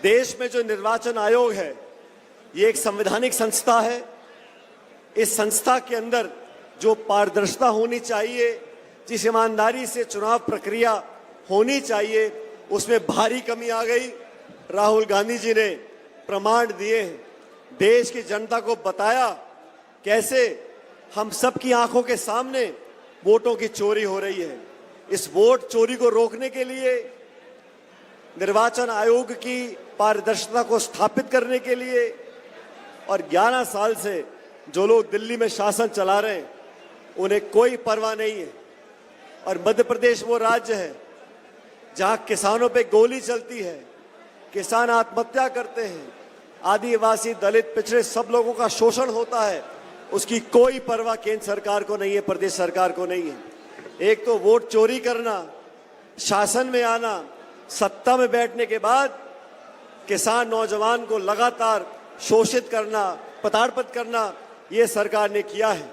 देश में जो निर्वाचन आयोग है, ये एक संवैधानिक संस्था है। इस संस्था के अंदर जो पारदर्शिता होनी चाहिए, जिस ईमानदारी से चुनाव प्रक्रिया होनी चाहिए, उसमें भारी कमी आ गई। राहुल गांधी जी ने प्रमाण दिए, देश की जनता को बताया कैसे हम सब की आंखों के सामने वोटों की चोरी हो रही है। इस वोट चोरी को रोकने के लिए, निर्वाचन आयोग की पारदर्शिता को स्थापित करने के लिए, और 11 साल से जो लोग दिल्ली में शासन चला रहे हैं उन्हें कोई परवाह नहीं है। और मध्य प्रदेश वो राज्य है जहां किसानों पे गोली चलती है, किसान आत्महत्या करते हैं, आदिवासी, दलित, पिछड़े सब लोगों का शोषण होता है, उसकी कोई परवाह केंद्र सरकार को नहीं है, प्रदेश सरकार को नहीं है। एक तो वोट चोरी करना, शासन में आना, सत्ता में बैठने के बाद किसान नौजवान को लगातार शोषित करना, प्रताड़ित करना, ये सरकार ने किया है।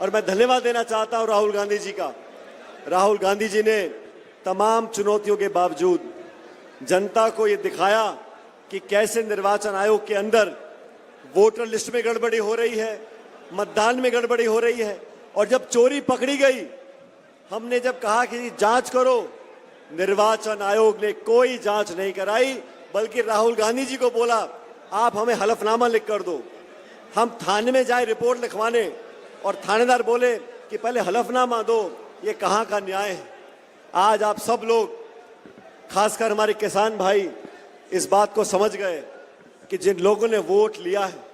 और मैं धन्यवाद देना चाहता हूं राहुल गांधी जी का। राहुल गांधी जी ने तमाम चुनौतियों के बावजूद जनता को ये दिखाया कि कैसे निर्वाचन आयोग के अंदर वोटर लिस्ट में गड़बड़ी हो रही है, मतदान में गड़बड़ी हो रही है। और जब चोरी पकड़ी गई, हमने जब कहा कि जांच करो, निर्वाचन आयोग ने कोई जांच नहीं कराई, बल्कि राहुल गांधी जी को बोला आप हमें हलफनामा लिख कर दो। हम थाने में जाए रिपोर्ट लिखवाने और थानेदार बोले कि पहले हलफनामा दो। ये कहां का न्याय है? आज आप सब लोग, खासकर हमारे किसान भाई, इस बात को समझ गए कि जिन लोगों ने वोट लिया है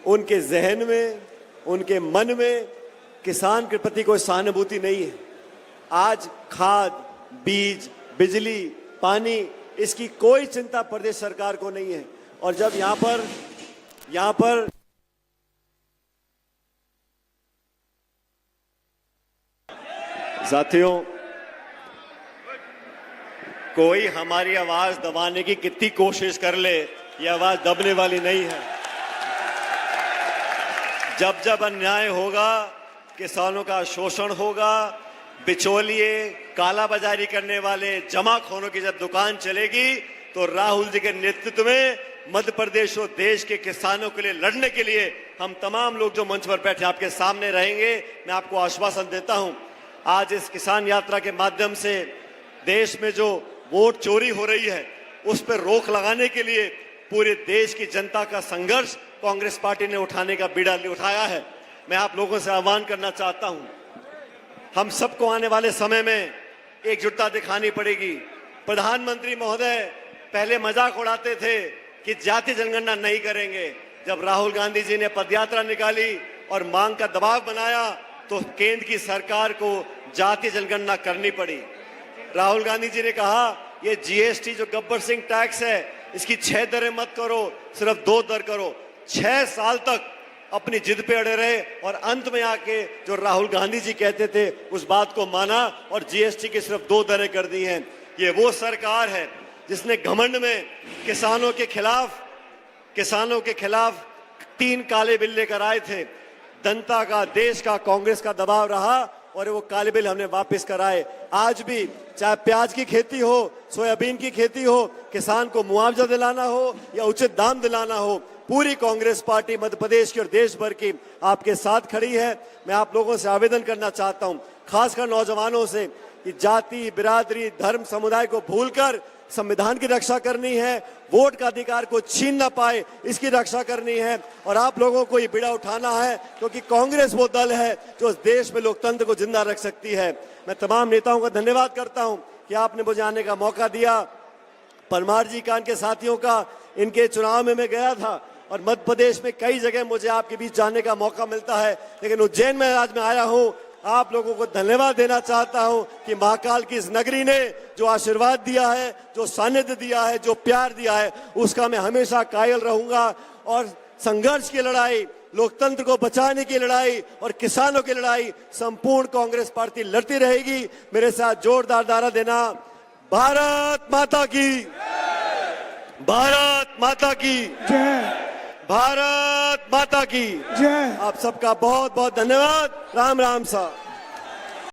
उनके जहन में, उनके मन में किसान के प्रति कोई सहानुभूति नहीं है। आज खाद, बीज, बिजली, पानी, इसकी कोई चिंता प्रदेश सरकार को नहीं है। और जब यहां पर साथियों, कोई हमारी आवाज दबाने की कितनी कोशिश कर ले, ये आवाज दबने वाली नहीं है। जब जब अन्याय होगा, किसानों का शोषण होगा, बिचौलिए, कालाबाजारी करने वाले, जमाखोरों की जब दुकान चलेगी, तो राहुल जी के नेतृत्व में मध्य प्रदेश और देश के किसानों के लिए लड़ने के लिए हम तमाम लोग जो मंच पर बैठे आपके सामने रहेंगे। मैं आपको आश्वासन देता हूं, आज इस किसान यात्रा के माध्यम से देश में जो वोट चोरी हो रही है उस पर रोक लगाने के लिए पूरे देश की जनता का संघर्ष कांग्रेस पार्टी ने उठाने का बीड़ा उठाया है। मैं आप लोगों से आह्वान करना चाहता हूं, हम सबको आने वाले समय में एकजुटता दिखानी पड़ेगी। प्रधानमंत्री महोदय पहले मजाक उड़ाते थे कि जाति जनगणना नहीं करेंगे। जब राहुल गांधी जी ने पदयात्रा निकाली और मांग का दबाव बनाया तो केंद्र की सरकार को जाति जनगणना करनी पड़ी। राहुल गांधी जी ने कहा ये जीएसटी जो गब्बर सिंह टैक्स है, इसकी 6 दरें मत करो, सिर्फ 2 दर करो। 6 साल तक अपनी जिद पे अड़े रहे और अंत में आके जो राहुल गांधी जी कहते थे उस बात को माना और जीएसटी की सिर्फ 2 दरें कर दी हैं। ये वो सरकार है जिसने घमंड में किसानों के खिलाफ 3 काले बिल लेकर आए थे। जनता का, देश का, कांग्रेस का दबाव रहा और वो काले बिल हमने वापस कराए। आज भी चाहे प्याज की खेती हो, सोयाबीन की खेती हो, किसान को मुआवजा दिलाना हो या उचित दाम दिलाना हो, पूरी कांग्रेस पार्टी मध्य प्रदेश की और देश भर की आपके साथ खड़ी है। मैं आप लोगों से आवेदन करना चाहता हूं, खासकर नौजवानों से, कि जाति, बिरादरी, धर्म, समुदाय को भूलकर संविधान की रक्षा करनी है, वोट का अधिकार को छीन ना पाए इसकी रक्षा करनी है। और आप लोगों को ये बीड़ा उठाना है, क्योंकि कांग्रेस वो दल है जो इस देश में लोकतंत्र को जिंदा रख सकती है। मैं तमाम नेताओं का धन्यवाद करता हूं कि आपने मुझे आने का मौका दिया। परमार जी का, इनके साथियों का, इनके चुनाव में मैं गया था और मध्य प्रदेश में कई जगह मुझे आपके बीच जाने का मौका मिलता है, लेकिन उज्जैन में आज मैं आया हूं। आप लोगों को धन्यवाद देना चाहता हूं कि महाकाल की इस नगरी ने जो आशीर्वाद दिया है, जो सानिध्य दिया है, जो प्यार दिया है, उसका मैं हमेशा कायल रहूंगा। और संघर्ष की लड़ाई, लोकतंत्र को बचाने की लड़ाई और किसानों की लड़ाई संपूर्ण कांग्रेस पार्टी लड़ती रहेगी। मेरे साथ जोरदार नारा देना, भारत माता की, भारत माता की जय, भारत माता की जय। आप सबका बहुत बहुत धन्यवाद। राम राम सा।